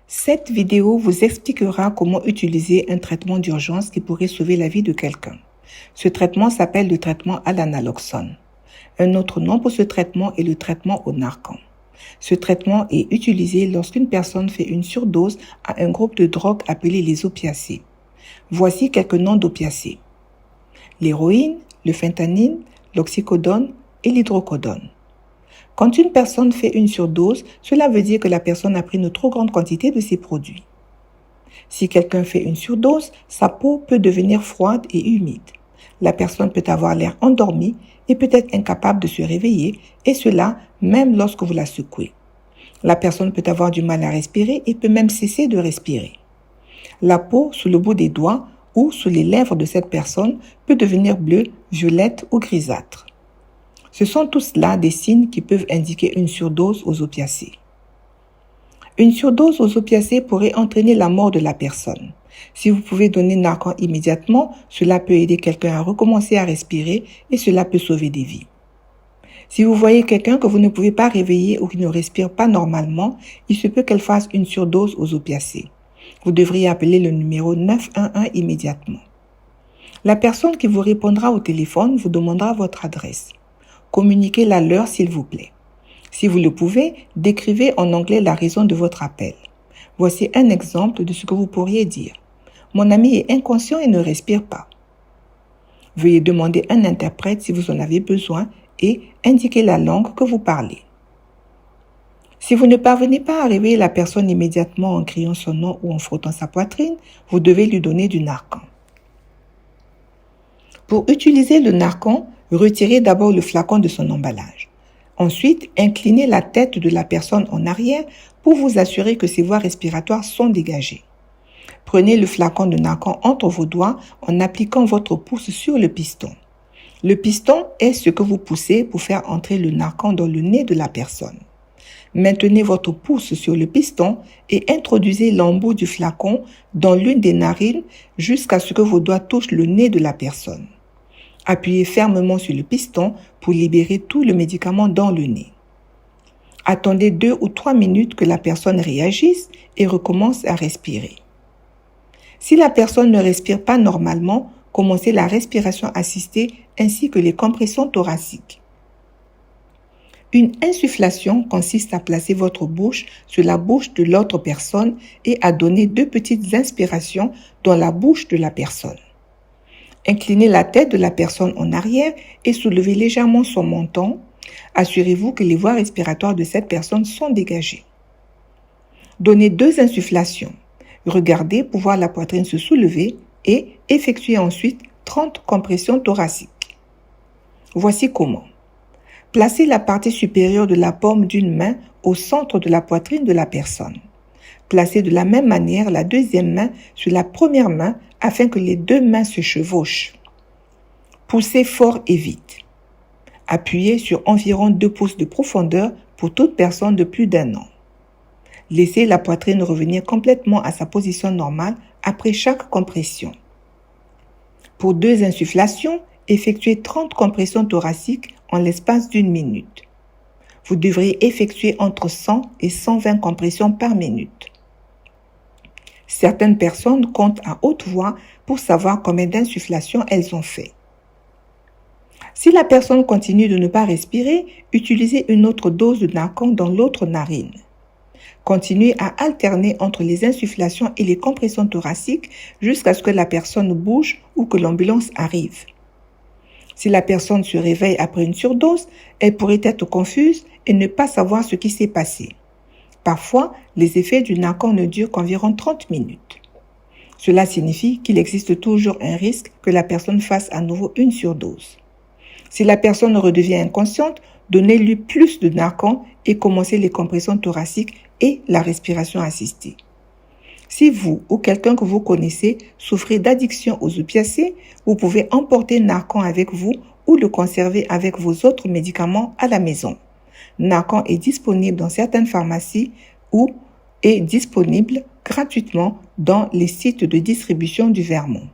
Cette vidéo vous expliquera comment utiliser un traitement d'urgence qui pourrait sauver la vie de quelqu'un. Ce traitement s'appelle le traitement à l'analoxone. Un autre nom pour ce traitement est le traitement au Narcan. Ce traitement est utilisé lorsqu'une personne fait une surdose à un groupe de drogues appelé les opiacés. Voici quelques noms d'opiacés: l'héroïne, le fentanyl, l'oxycodone et l'hydrocodone. Quand une personne fait une surdose, cela veut dire que la personne a pris une trop grande quantité de ces produits. Si quelqu'un fait une surdose, sa peau peut devenir froide et humide. La personne peut avoir l'air endormie et peut être incapable de se réveiller, et cela même lorsque vous la secouez. La personne peut avoir du mal à respirer et peut même cesser de respirer. La peau sous le bout des doigts ou sous les lèvres de cette personne peut devenir bleue, violette ou grisâtre. Ce sont tous là des signes qui peuvent indiquer une surdose aux opiacés. Une surdose aux opiacés pourrait entraîner la mort de la personne. Si vous pouvez donner Narcan immédiatement, cela peut aider quelqu'un à recommencer à respirer et cela peut sauver des vies. Si vous voyez quelqu'un que vous ne pouvez pas réveiller ou qui ne respire pas normalement, il se peut qu'elle fasse une surdose aux opiacés. Vous devriez appeler le numéro 911 immédiatement. La personne qui vous répondra au téléphone vous demandera votre adresse. Communiquez-la leur s'il vous plaît. Si vous le pouvez, décrivez en anglais la raison de votre appel. Voici un exemple de ce que vous pourriez dire. Mon ami est inconscient et ne respire pas. Veuillez demander un interprète si vous en avez besoin et indiquez la langue que vous parlez. Si vous ne parvenez pas à réveiller la personne immédiatement en criant son nom ou en frottant sa poitrine, vous devez lui donner du Narcan. Pour utiliser le Narcan, retirez d'abord le flacon de son emballage. Ensuite, inclinez la tête de la personne en arrière pour vous assurer que ses voies respiratoires sont dégagées. Prenez le flacon de Narcan entre vos doigts en appliquant votre pouce sur le piston. Le piston est ce que vous poussez pour faire entrer le Narcan dans le nez de la personne. Maintenez votre pouce sur le piston et introduisez l'embout du flacon dans l'une des narines jusqu'à ce que vos doigts touchent le nez de la personne. Appuyez fermement sur le piston pour libérer tout le médicament dans le nez. Attendez 2 ou 3 minutes que la personne réagisse et recommence à respirer. Si la personne ne respire pas normalement, commencez la respiration assistée ainsi que les compressions thoraciques. Une insufflation consiste à placer votre bouche sur la bouche de l'autre personne et à donner 2 petites inspirations dans la bouche de la personne. Inclinez la tête de la personne en arrière et soulevez légèrement son menton. Assurez-vous que les voies respiratoires de cette personne sont dégagées. Donnez 2 insufflations. Regardez pour voir la poitrine se soulever et effectuez ensuite 30 compressions thoraciques. Voici comment. Placez la partie supérieure de la paume d'une main au centre de la poitrine de la personne. Placez de la même manière la deuxième main sur la première main afin que les 2 mains se chevauchent. Poussez fort et vite. Appuyez sur environ 2 pouces de profondeur pour toute personne de plus d'1 an. Laissez la poitrine revenir complètement à sa position normale après chaque compression. Pour 2 insufflations, effectuez 30 compressions thoraciques en l'espace d'1 minute. Vous devriez effectuer entre 100 et 120 compressions par minute. Certaines personnes comptent à haute voix pour savoir combien d'insufflations elles ont fait. Si la personne continue de ne pas respirer, utilisez une autre dose de Narcan dans l'autre narine. Continuez à alterner entre les insufflations et les compressions thoraciques jusqu'à ce que la personne bouge ou que l'ambulance arrive. Si la personne se réveille après une surdose, elle pourrait être confuse et ne pas savoir ce qui s'est passé. Parfois, les effets du Narcan ne durent qu'environ 30 minutes. Cela signifie qu'il existe toujours un risque que la personne fasse à nouveau une surdose. Si la personne redevient inconsciente, donnez-lui plus de Narcan et commencez les compressions thoraciques et la respiration assistée. Si vous ou quelqu'un que vous connaissez souffrez d'addiction aux opiacés, vous pouvez emporter Narcan avec vous ou le conserver avec vos autres médicaments à la maison. Narcan est disponible dans certaines pharmacies ou est disponible gratuitement dans les sites de distribution du Vermont.